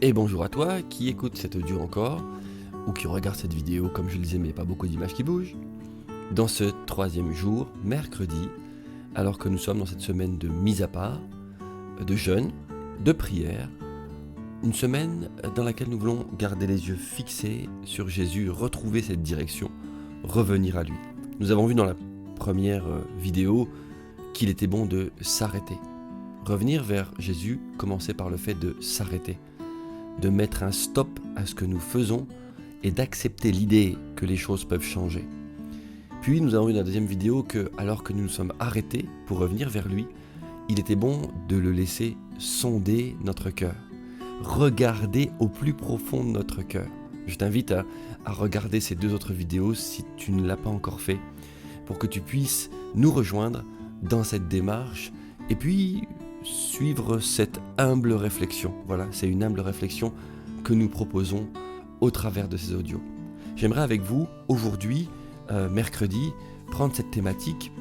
Et bonjour à toi qui écoute cet audio encore, ou qui regarde cette vidéo, comme je le disais, mais pas beaucoup d'images qui bougent. Dans ce troisième jour, mercredi, alors que nous sommes dans cette semaine de mise à part, de jeûne, de prière, une semaine dans laquelle nous voulons garder les yeux fixés sur Jésus, retrouver cette direction, revenir à lui. Nous avons vu dans la première vidéo qu'il était bon de s'arrêter. Revenir vers Jésus commençait par le fait de s'arrêter, de mettre un stop à ce que nous faisons et d'accepter l'idée que les choses peuvent changer. Puis nous avons vu dans la deuxième vidéo que, alors que nous nous sommes arrêtés pour revenir vers lui, il était bon de le laisser sonder notre cœur, regarder au plus profond de notre cœur. Je t'invite à regarder ces deux autres vidéos si tu ne l'as pas encore fait, pour que tu puisses nous rejoindre dans cette démarche et puis suivre cette humble réflexion. Voilà, c'est une humble réflexion que nous proposons au travers de ces audios. J'aimerais avec vous, aujourd'hui, mercredi, prendre cette thématique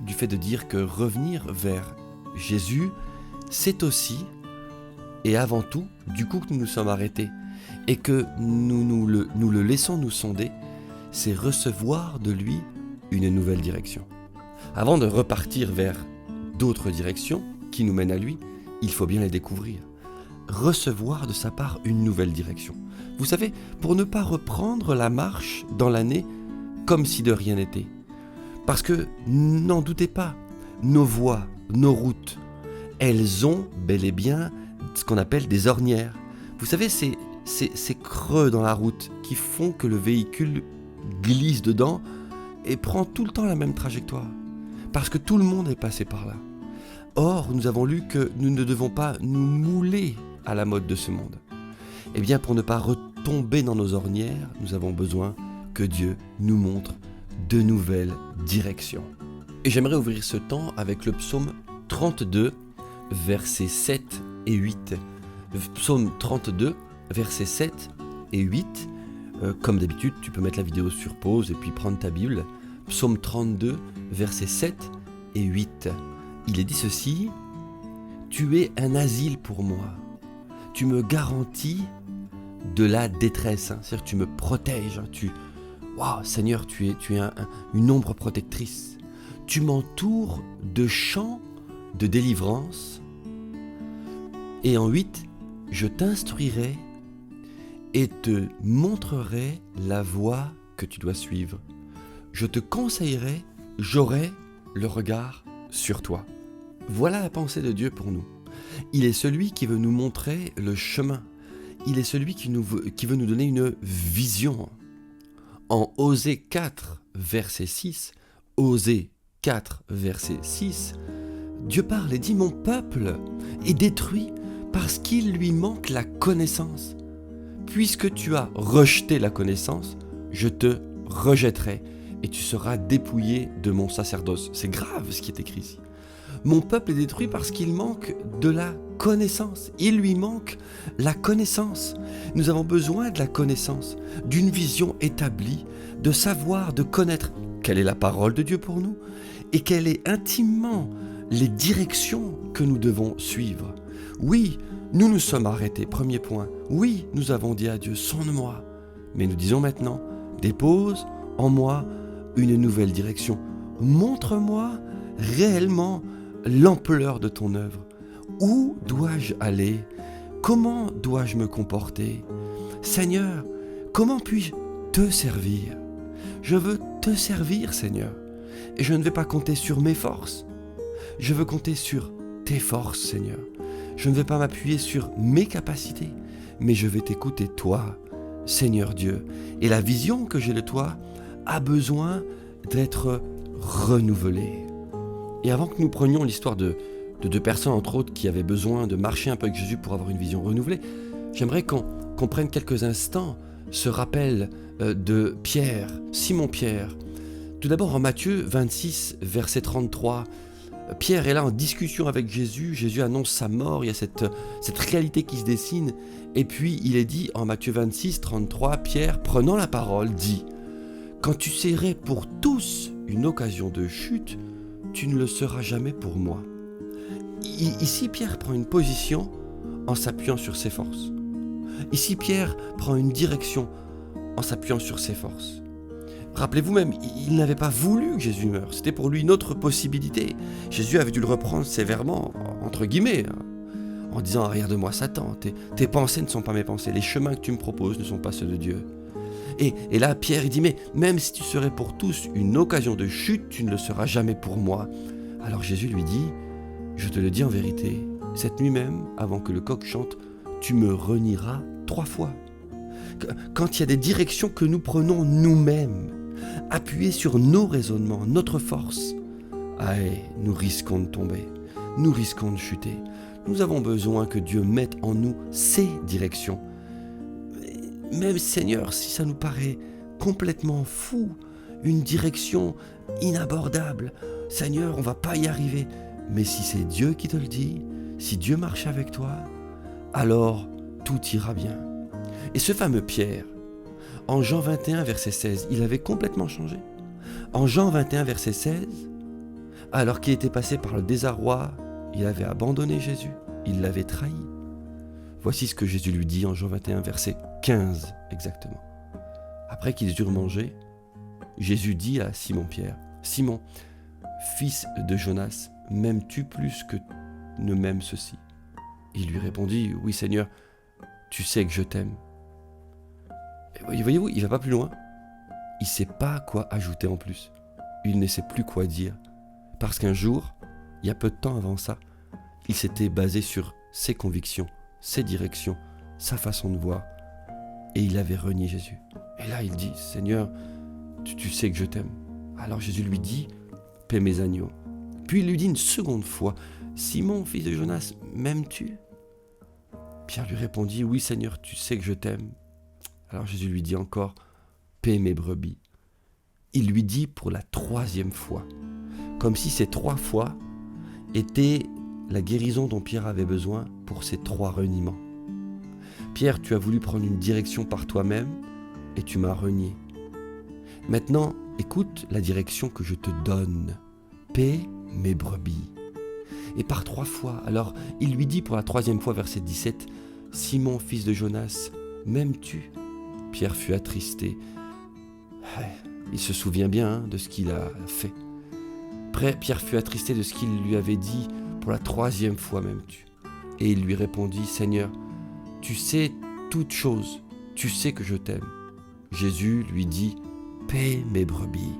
du fait de dire que revenir vers Jésus, c'est aussi et avant tout, du coup que nous nous sommes arrêtés et que nous le laissons nous sonder, c'est recevoir de lui une nouvelle direction. Avant de repartir vers d'autres directions qui nous mènent à lui, il faut bien les découvrir. Recevoir de sa part une nouvelle direction. Vous savez, pour ne pas reprendre la marche dans l'année comme si de rien n'était. Parce que, n'en doutez pas, nos voies, nos routes, elles ont bel et bien ce qu'on appelle des ornières. Vous savez, ces creux dans la route qui font que le véhicule glisse dedans et prend tout le temps la même trajectoire. Parce que tout le monde est passé par là. Or, nous avons lu que nous ne devons pas nous mouler à la mode de ce monde. Eh bien, pour ne pas retomber dans nos ornières, nous avons besoin que Dieu nous montre de nouvelles directions. Et j'aimerais ouvrir ce temps avec le psaume 32, versets 7 et 8. Psaume 32, versets 7 et 8. Comme d'habitude, tu peux mettre la vidéo sur pause et puis prendre ta Bible. Psaume 32, versets 7 et 8. Il est dit ceci: « Tu es un asile pour moi. Tu me garantis de la détresse. » C'est-à-dire tu me protèges. Waouh, Seigneur, tu es une ombre protectrice. Tu m'entoures de champs de délivrance. Et en 8, je t'instruirai et te montrerai la voie que tu dois suivre. Je te conseillerai, j'aurai le regard sur toi. Voilà la pensée de Dieu pour nous. Il est celui qui veut nous montrer le chemin. Il est celui qui veut nous donner une vision. En Osée 4, verset 6, Osée 4, verset 6, Dieu parle et dit « Mon peuple est détruit parce qu'il lui manque la connaissance. Puisque tu as rejeté la connaissance, je te rejetterai et tu seras dépouillé de mon sacerdoce. » C'est grave ce qui est écrit ici. Mon peuple est détruit parce qu'il manque de la connaissance. Il lui manque la connaissance. Nous avons besoin de la connaissance, d'une vision établie, de savoir, de connaître quelle est la parole de Dieu pour nous et quelles est intimement les directions que nous devons suivre. Oui, nous nous sommes arrêtés, premier point. Oui, nous avons dit à Dieu, sonde-moi. Mais nous disons maintenant, dépose en moi une nouvelle direction. Montre-moi réellement l'ampleur de ton œuvre. Où dois-je aller? Comment dois-je me comporter? Seigneur, comment puis-je te servir? Je veux te servir, Seigneur. Et je ne vais pas compter sur mes forces. Je veux compter sur tes forces, Seigneur. Je ne vais pas m'appuyer sur mes capacités, mais je vais t'écouter, toi, Seigneur Dieu. Et la vision que j'ai de toi a besoin d'être renouvelée. Et avant que nous prenions l'histoire de deux personnes, entre autres, qui avaient besoin de marcher un peu avec Jésus pour avoir une vision renouvelée, j'aimerais qu'on prenne quelques instants ce rappel de Pierre, Simon-Pierre. Tout d'abord en Matthieu 26, verset 33, Pierre est là en discussion avec Jésus, Jésus annonce sa mort, il y a cette réalité qui se dessine, et puis il est dit en Matthieu 26, 33, Pierre, prenant la parole, dit « Quand tu serais pour tous une occasion de chute, tu ne le seras jamais pour moi. » Ici, Pierre prend une position en s'appuyant sur ses forces. Ici, Pierre prend une direction en s'appuyant sur ses forces. Rappelez-vous même, il n'avait pas voulu que Jésus meure. C'était pour lui une autre possibilité. Jésus avait dû le reprendre sévèrement, entre guillemets, en disant « Arrière de moi, Satan, tes pensées ne sont pas mes pensées. Les chemins que tu me proposes ne sont pas ceux de Dieu. » Et là, Pierre, il dit « Mais même si tu serais pour tous une occasion de chute, tu ne le seras jamais pour moi. » Alors Jésus lui dit « Je te le dis en vérité, cette nuit même, avant que le coq chante, tu me renieras 3 fois. » Quand il y a des directions que nous prenons nous-mêmes, appuyées sur nos raisonnements, notre force, nous risquons de tomber, nous risquons de chuter. Nous avons besoin que Dieu mette en nous ses directions. Même Seigneur, si ça nous paraît complètement fou, une direction inabordable, Seigneur, on ne va pas y arriver. Mais si c'est Dieu qui te le dit, si Dieu marche avec toi, alors tout ira bien. Et ce fameux Pierre, en Jean 21, verset 16, il avait complètement changé. En Jean 21, verset 16, alors qu'il était passé par le désarroi, il avait abandonné Jésus, il l'avait trahi. Voici ce que Jésus lui dit en Jean 21, verset 15 exactement. Après qu'ils eurent mangé, Jésus dit à Simon-Pierre, « Simon, fils de Jonas, m'aimes-tu plus que ne m'aime ceci ?» Il lui répondit, « Oui Seigneur, tu sais que je t'aime. » Voyez-vous, il ne va pas plus loin. Il ne sait pas quoi ajouter en plus. Il ne sait plus quoi dire. Parce qu'un jour, il y a peu de temps avant ça, il s'était basé sur ses convictions, ses directions, sa façon de voir. Et il avait renié Jésus. Et là, il dit, « Seigneur, tu sais que je t'aime. » Alors Jésus lui dit, « Paie mes agneaux. » Puis il lui dit une seconde fois, « Simon, fils de Jonas, m'aimes-tu » Pierre lui répondit, « Oui Seigneur, tu sais que je t'aime. » Alors Jésus lui dit encore, « Paie mes brebis. » Il lui dit pour la 3e fois, comme si ces 3 fois étaient la guérison dont Pierre avait besoin pour ces 3 reniements. « Pierre, tu as voulu prendre une direction par toi-même et tu m'as renié. Maintenant, écoute la direction que je te donne. Paie mes brebis. » Et par 3 fois, alors il lui dit pour la 3e fois, verset 17, « Simon, fils de Jonas, m'aimes-tu » Pierre fut attristé. Il se souvient bien de ce qu'il a fait. Pierre fut attristé de ce qu'il lui avait dit pour la 3e fois, m'aimes-tu ? Et il lui répondit, « Seigneur, tu sais toutes choses, tu sais que je t'aime. » Jésus lui dit, « Paie mes brebis. »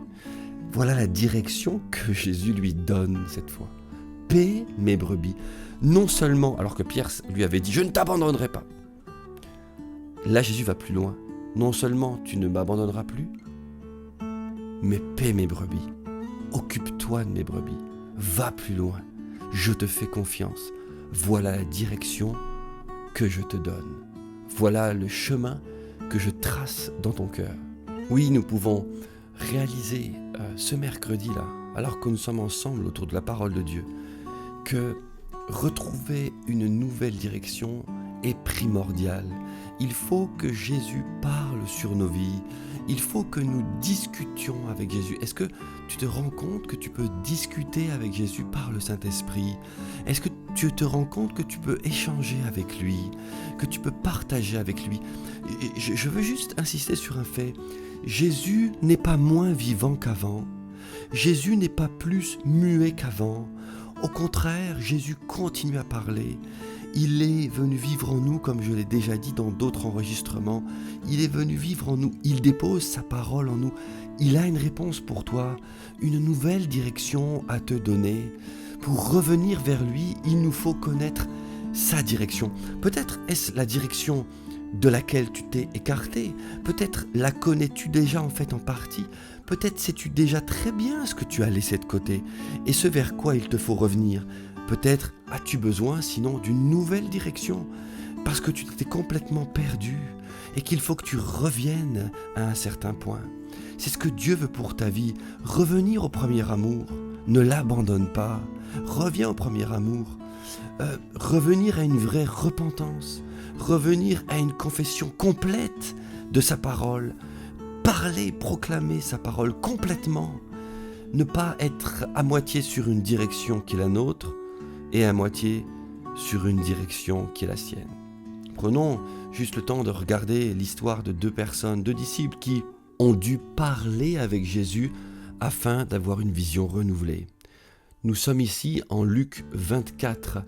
Voilà la direction que Jésus lui donne cette fois. « Paie mes brebis. » Non seulement, alors que Pierre lui avait dit, « Je ne t'abandonnerai pas. » Là, Jésus va plus loin. Non seulement tu ne m'abandonneras plus, mais paie mes brebis. Occupe-toi de mes brebis. Va plus loin. Je te fais confiance. Voilà la direction que je te donne. Voilà le chemin que je trace dans ton cœur. Oui, nous pouvons réaliser ce mercredi-là, alors que nous sommes ensemble autour de la parole de Dieu, que retrouver une nouvelle direction est primordial. Il faut que Jésus parle sur nos vies. Il faut que nous discutions avec Jésus. Est-ce que tu te rends compte que tu peux discuter avec Jésus par le Saint-Esprit ? Est-ce que tu te rends compte que tu peux échanger avec lui, que tu peux partager avec lui ? Je veux juste insister sur un fait. Jésus n'est pas moins vivant qu'avant. Jésus n'est pas plus muet qu'avant. Au contraire, Jésus continue à parler. Il est venu vivre en nous, comme je l'ai déjà dit dans d'autres enregistrements. Il est venu vivre en nous. Il dépose sa parole en nous. Il a une réponse pour toi, une nouvelle direction à te donner. Pour revenir vers lui, il nous faut connaître sa direction. Peut-être est-ce la direction de laquelle tu t'es écarté. Peut-être la connais-tu déjà en fait en partie. Peut-être sais-tu déjà très bien ce que tu as laissé de côté et ce vers quoi il te faut revenir. Peut-être as-tu besoin sinon d'une nouvelle direction parce que tu t'étais complètement perdu et qu'il faut que tu reviennes à un certain point. C'est ce que Dieu veut pour ta vie, revenir au premier amour. Ne l'abandonne pas, reviens au premier amour. Revenir à une vraie repentance, revenir à une confession complète de sa parole, parler, proclamer sa parole complètement, ne pas être à moitié sur une direction qui est la nôtre et à moitié sur une direction qui est la sienne. Prenons juste le temps de regarder l'histoire de deux personnes, deux disciples qui ont dû parler avec Jésus afin d'avoir une vision renouvelée. Nous sommes ici en Luc 24,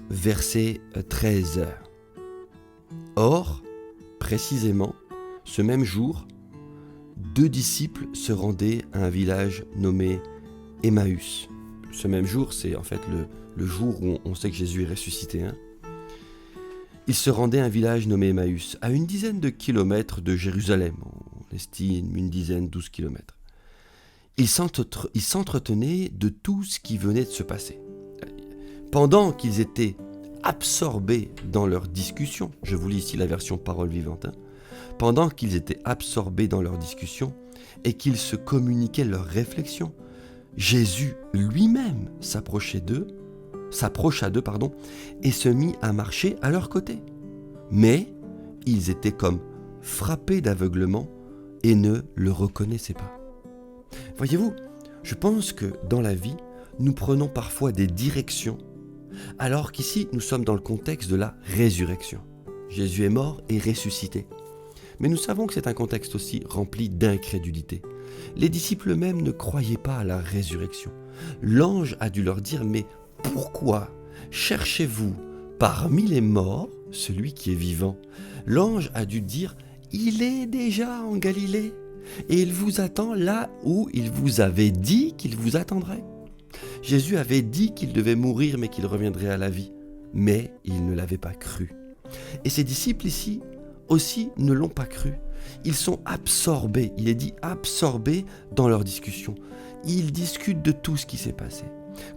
verset 13. Or, précisément, ce même jour, deux disciples se rendaient à un village nommé Emmaüs. Ce même jour, c'est en fait le jour où on sait que Jésus est ressuscité. Ils se rendaient à un village nommé Emmaüs, à une dizaine de kilomètres de Jérusalem. On estime une dizaine, 12 kilomètres. Ils s'entretenaient de tout ce qui venait de se passer. Pendant qu'ils étaient absorbés dans leur discussion, je vous lis ici la version parole vivante, pendant qu'ils étaient absorbés dans leur discussion et qu'ils se communiquaient leurs réflexions, Jésus lui-même s'approcha d'eux, et se mit à marcher à leur côté. Mais ils étaient comme frappés d'aveuglement et ne le reconnaissaient pas. Voyez-vous, je pense que dans la vie, nous prenons parfois des directions, alors qu'ici, nous sommes dans le contexte de la résurrection. Jésus est mort et ressuscité. Mais nous savons que c'est un contexte aussi rempli d'incrédulité. Les disciples eux-mêmes ne croyaient pas à la résurrection. L'ange a dû leur dire « Mais pourquoi cherchez-vous parmi les morts celui qui est vivant ?» L'ange a dû dire « Il est déjà en Galilée et il vous attend là où il vous avait dit qu'il vous attendrait. » Jésus avait dit qu'il devait mourir mais qu'il reviendrait à la vie. Mais il ne l'avait pas cru. Et ses disciples ici aussi ne l'ont pas cru. Ils sont absorbés, il est dit absorbés dans leur discussion. Ils discutent de tout ce qui s'est passé.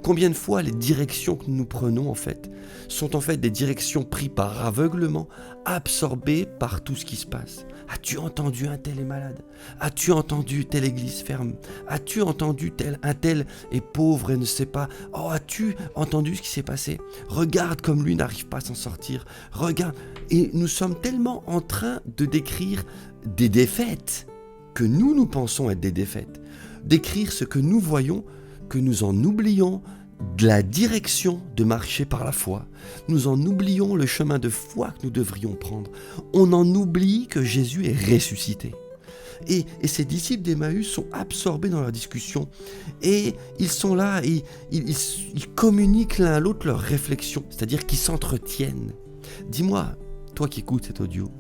Combien de fois les directions que nous prenons en fait sont en fait des directions prises par aveuglement, absorbées par tout ce qui se passe. As-tu entendu un tel est malade? As-tu entendu telle église ferme? As-tu entendu un tel est pauvre et ne sait pas? Oh, as-tu entendu ce qui s'est passé? Regarde comme lui n'arrive pas à s'en sortir. Regarde. Et nous sommes tellement en train de décrire des défaites que nous pensons être des défaites. D'écrire ce que nous voyons, que nous en oublions de la direction de marcher par la foi. Nous en oublions le chemin de foi que nous devrions prendre. On en oublie que Jésus est ressuscité. Et ces disciples d'Emmaüs sont absorbés dans leur discussion. Et ils sont là et ils communiquent l'un à l'autre leurs réflexions, c'est-à-dire qu'ils s'entretiennent. Dis-moi, toi qui écoutes cet audio,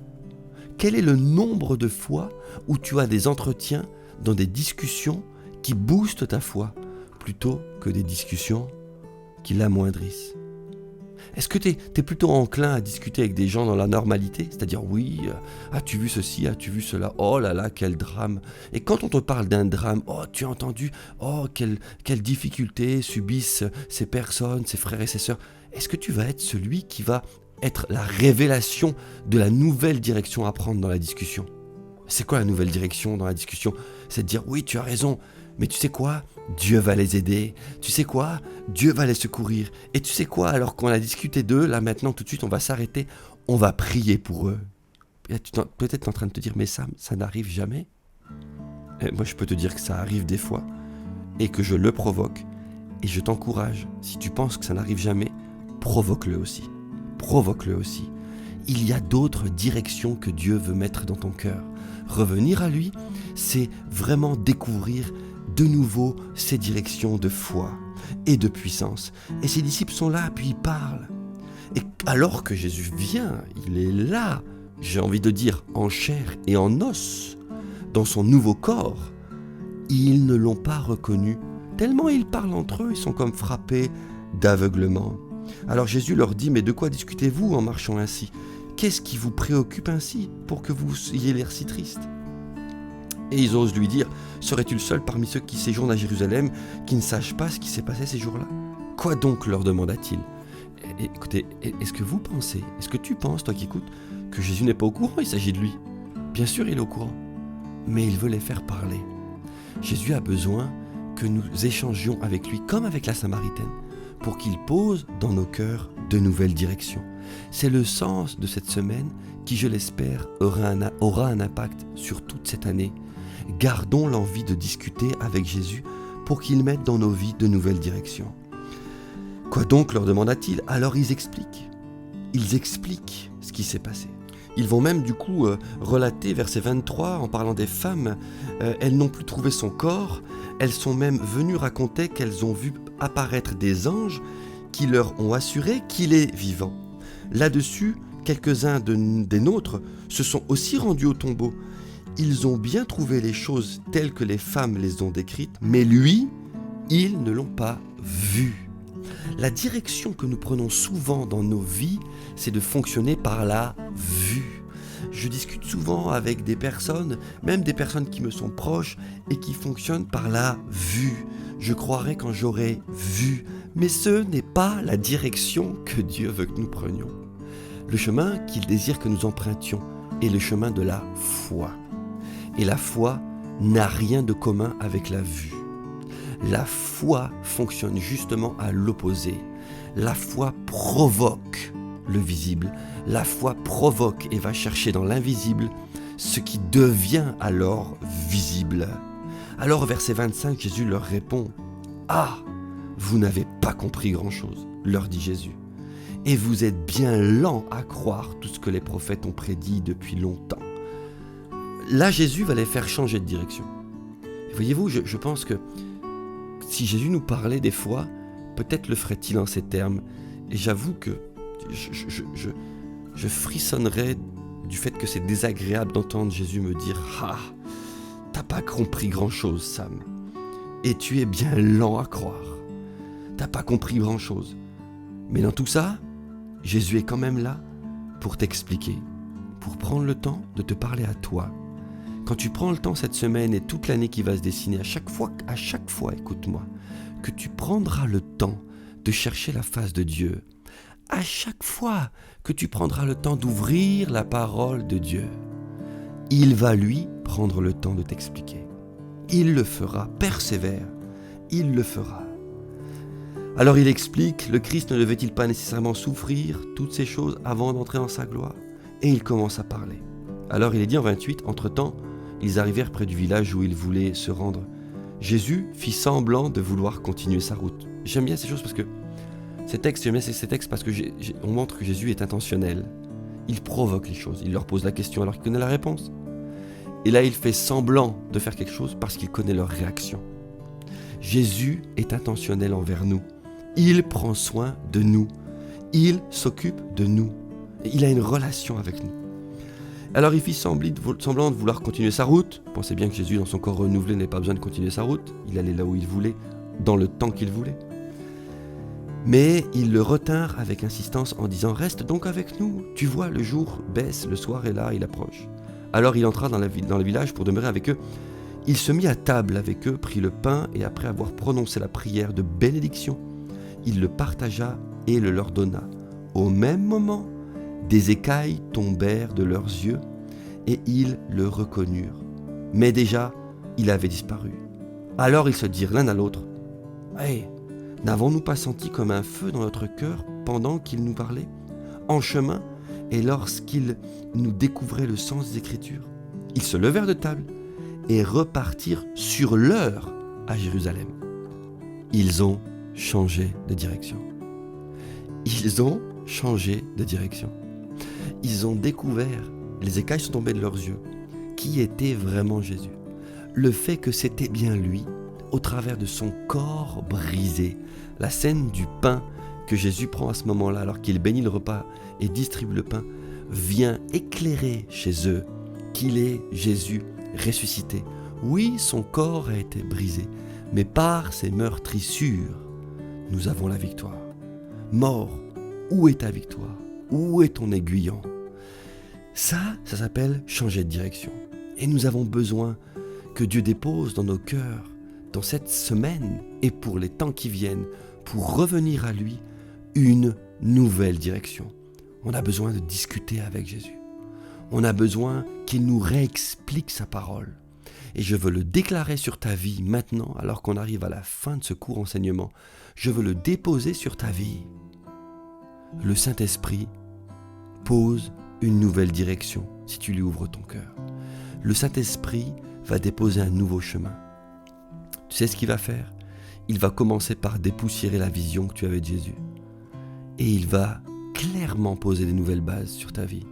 quel est le nombre de fois où tu as des entretiens dans des discussions qui boostent ta foi plutôt que des discussions qui l'amoindrissent? Est-ce que tu es plutôt enclin à discuter avec des gens dans la normalité? C'est-à-dire, oui, as-tu vu ceci, as-tu vu cela? Oh là là, quel drame! Et quand on te parle d'un drame, oh, tu as entendu? Oh, quelle difficulté subissent ces personnes, ces frères et ces sœurs. Est-ce que tu vas être celui qui va être la révélation de la nouvelle direction à prendre dans la discussion? C'est quoi la nouvelle direction dans la discussion? C'est de dire, oui, tu as raison, mais tu sais quoi? Dieu va les aider. Tu sais quoi? Dieu va les secourir. Et tu sais quoi? Alors qu'on a discuté d'eux, là maintenant tout de suite on va s'arrêter, on va prier pour eux. Peut-être en train de te dire, mais ça n'arrive jamais. Et moi je peux te dire que ça arrive des fois et que je le provoque. Et je t'encourage, si tu penses que ça n'arrive jamais, provoque-le aussi. Provoque-le aussi. Il y a d'autres directions que Dieu veut mettre dans ton cœur. Revenir à lui, c'est vraiment découvrir de nouveau ces directions de foi et de puissance. Et ses disciples sont là, puis ils parlent. Et alors que Jésus vient, il est là, j'ai envie de dire, en chair et en os, dans son nouveau corps, ils ne l'ont pas reconnu. Tellement ils parlent entre eux, ils sont comme frappés d'aveuglement. Alors Jésus leur dit, mais de quoi discutez-vous en marchant ainsi? Qu'est-ce qui vous préoccupe ainsi pour que vous ayez l'air si triste? Et ils osent lui dire, serais-tu le seul parmi ceux qui séjournent à Jérusalem qui ne sachent pas ce qui s'est passé ces jours-là? Quoi donc, leur demanda-t-il. Écoutez, est-ce que vous pensez, est-ce que tu penses, toi qui écoutes, que Jésus n'est pas au courant, il s'agit de lui? Bien sûr, il est au courant, mais il veut les faire parler. Jésus a besoin que nous échangions avec lui, comme avec la Samaritaine, pour qu'il pose dans nos cœurs de nouvelles directions. C'est le sens de cette semaine qui, je l'espère, aura un impact sur toute cette année. Gardons l'envie de discuter avec Jésus pour qu'il mette dans nos vies de nouvelles directions. Quoi donc, leur demanda-t-il. Alors ils expliquent. Ils expliquent ce qui s'est passé. Ils vont même du coup relater verset 23 en parlant des femmes. Elles n'ont plus trouvé son corps. Elles sont même venues raconter qu'elles ont vu apparaître des anges qui leur ont assuré qu'il est vivant. Là-dessus, quelques-uns des nôtres se sont aussi rendus au tombeau. Ils ont bien trouvé les choses telles que les femmes les ont décrites, mais lui, ils ne l'ont pas vu. La direction que nous prenons souvent dans nos vies, c'est de fonctionner par la vue. Je discute souvent avec des personnes, même des personnes qui me sont proches et qui fonctionnent par la vue. Je croirais quand j'aurai vu, mais ce n'est pas la direction que Dieu veut que nous prenions. Le chemin qu'il désire que nous empruntions est le chemin de la foi. Et la foi n'a rien de commun avec la vue. La foi fonctionne justement à l'opposé. La foi provoque le visible. La foi provoque et va chercher dans l'invisible ce qui devient alors visible. Alors au verset 25, Jésus leur répond « Ah, vous n'avez pas compris grand-chose, leur dit Jésus. Et vous êtes bien lents à croire tout ce que les prophètes ont prédit depuis longtemps. » Là, Jésus va les faire changer de direction. Et voyez-vous, je pense que si Jésus nous parlait des fois, peut-être le ferait-il en ces termes. Et j'avoue que je frissonnerais du fait que c'est désagréable d'entendre Jésus me dire « Ah, t'as pas compris grand-chose, Sam. Et tu es bien lent à croire. T'as pas compris grand-chose. » Mais dans tout ça, Jésus est quand même là pour t'expliquer, pour prendre le temps de te parler à toi. Quand tu prends le temps cette semaine et toute l'année qui va se dessiner, à chaque fois, écoute-moi, que tu prendras le temps de chercher la face de Dieu, à chaque fois que tu prendras le temps d'ouvrir la parole de Dieu, il va lui prendre le temps de t'expliquer. Il le fera, persévère, il le fera. Alors il explique, le Christ ne devait-il pas nécessairement souffrir toutes ces choses avant d'entrer en sa gloire? Et il commence à parler. Alors il est dit en 28, entre-temps, ils arrivèrent près du village où ils voulaient se rendre. Jésus fit semblant de vouloir continuer sa route. J'aime bien ces choses parce que j'aime bien ces textes parce que on montre que Jésus est intentionnel. Il provoque les choses, il leur pose la question alors qu'il connaît la réponse. Et là, il fait semblant de faire quelque chose parce qu'il connaît leur réaction. Jésus est intentionnel envers nous. Il prend soin de nous. Il s'occupe de nous. Et il a une relation avec nous. Alors il fit semblant de vouloir continuer sa route. Pensez bien que Jésus, dans son corps renouvelé, n'avait pas besoin de continuer sa route. Il allait là où il voulait, dans le temps qu'il voulait. Mais ils le retinrent avec insistance en disant « Reste donc avec nous. Tu vois, le jour baisse, le soir est là, il approche. » Alors il entra dans le village pour demeurer avec eux. Il se mit à table avec eux, prit le pain et après avoir prononcé la prière de bénédiction, il le partagea et le leur donna. Au même moment, des écailles tombèrent de leurs yeux et ils le reconnurent. Mais déjà, il avait disparu. Alors ils se dirent l'un à l'autre « Hey, n'avons-nous pas senti comme un feu dans notre cœur pendant qu'il nous parlait, en chemin et lorsqu'il nous découvrait le sens des Écritures ?» Ils se levèrent de table et repartirent sur l'heure à Jérusalem. Ils ont changé de direction. Ils ont changé de direction. Ils ont découvert, les écailles sont tombées de leurs yeux, qui était vraiment Jésus. Le fait que c'était bien lui, au travers de son corps brisé. La scène du pain que Jésus prend à ce moment-là, alors qu'il bénit le repas et distribue le pain, vient éclairer chez eux qu'il est Jésus ressuscité. Oui, son corps a été brisé, mais par ses meurtrissures, nous avons la victoire. Mort, où est ta victoire? Où est ton aiguillon? Ça s'appelle changer de direction. Et nous avons besoin que Dieu dépose dans nos cœurs, dans cette semaine et pour les temps qui viennent, pour revenir à lui, une nouvelle direction. On a besoin de discuter avec Jésus. On a besoin qu'il nous réexplique sa parole. Et je veux le déclarer sur ta vie maintenant, alors qu'on arrive à la fin de ce court enseignement. Je veux le déposer sur ta vie. Le Saint-Esprit pose une nouvelle direction si tu lui ouvres ton cœur. Le Saint-Esprit va déposer un nouveau chemin. Tu sais ce qu'il va faire? il va commencer par dépoussiérer la vision que tu avais de Jésus. Et il va clairement poser des nouvelles bases sur ta vie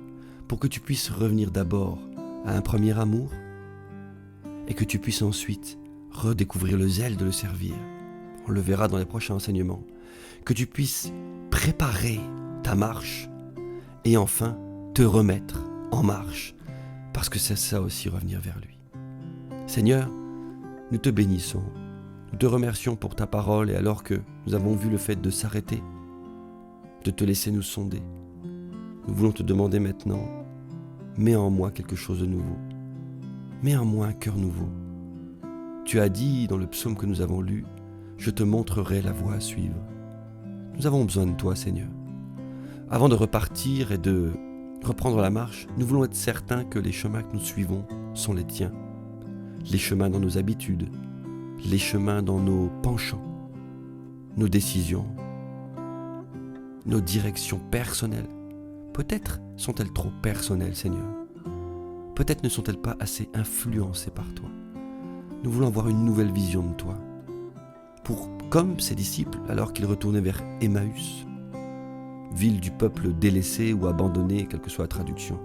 pour que tu puisses revenir d'abord à un premier amour et que tu puisses ensuite redécouvrir le zèle de le servir. On le verra dans les prochains enseignements. Que tu puisses préparer ta marche et enfin te remettre en marche parce que c'est ça aussi revenir vers lui. Seigneur, nous te bénissons. Nous te remercions pour ta parole et alors que nous avons vu le fait de s'arrêter, de te laisser nous sonder, nous voulons te demander maintenant, mets en moi quelque chose de nouveau. Mets en moi un cœur nouveau. Tu as dit dans le psaume que nous avons lu, je te montrerai la voie à suivre. Nous avons besoin de toi, Seigneur. Avant de repartir et de reprendre la marche, nous voulons être certains que les chemins que nous suivons sont les tiens. Les chemins dans nos habitudes, les chemins dans nos penchants, nos décisions, nos directions personnelles. Peut-être sont-elles trop personnelles, Seigneur. Peut-être ne sont-elles pas assez influencées par toi. Nous voulons avoir une nouvelle vision de toi. Comme ces disciples, alors qu'ils retournaient vers Emmaüs, ville du peuple délaissé ou abandonné, quelle que soit la traduction,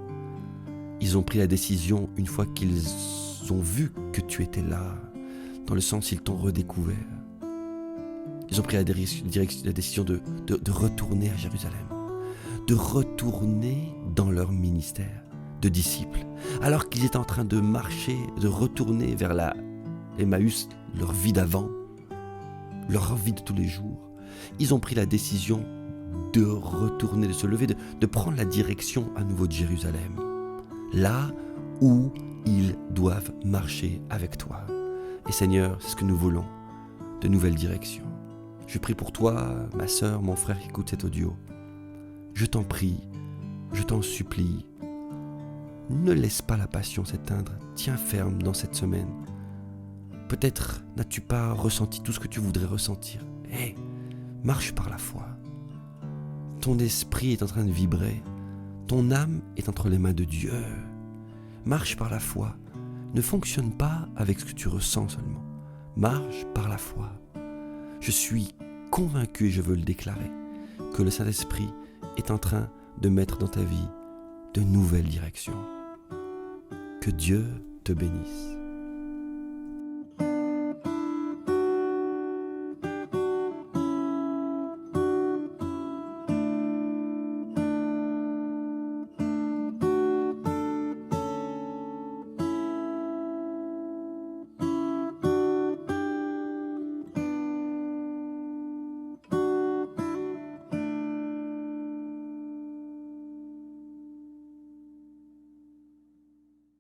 ils ont pris la décision, une fois qu'ils ont vu que tu étais là, dans le sens ils t'ont redécouvert, ils ont pris la décision de retourner à Jérusalem, de retourner dans leur ministère de disciples, alors qu'ils étaient en train de marcher, de retourner vers la Emmaüs, leur vie d'avant, leur vie de tous les jours. Ils ont pris la décision de retourner, de se lever, de prendre la direction à nouveau de Jérusalem, là où ils doivent marcher avec toi. Et Seigneur, c'est ce que nous voulons, de nouvelles directions. Je prie pour toi, ma sœur, mon frère qui écoute cet audio. Je t'en prie, je t'en supplie, ne laisse pas la passion s'éteindre, tiens ferme dans cette semaine. Peut-être n'as-tu pas ressenti tout ce que tu voudrais ressentir. Marche par la foi. Ton esprit est en train de vibrer. Ton âme est entre les mains de Dieu. Marche par la foi. Ne fonctionne pas avec ce que tu ressens seulement. Marche par la foi. Je suis convaincu, et je veux le déclarer, que le Saint-Esprit est en train de mettre dans ta vie de nouvelles directions. Que Dieu te bénisse.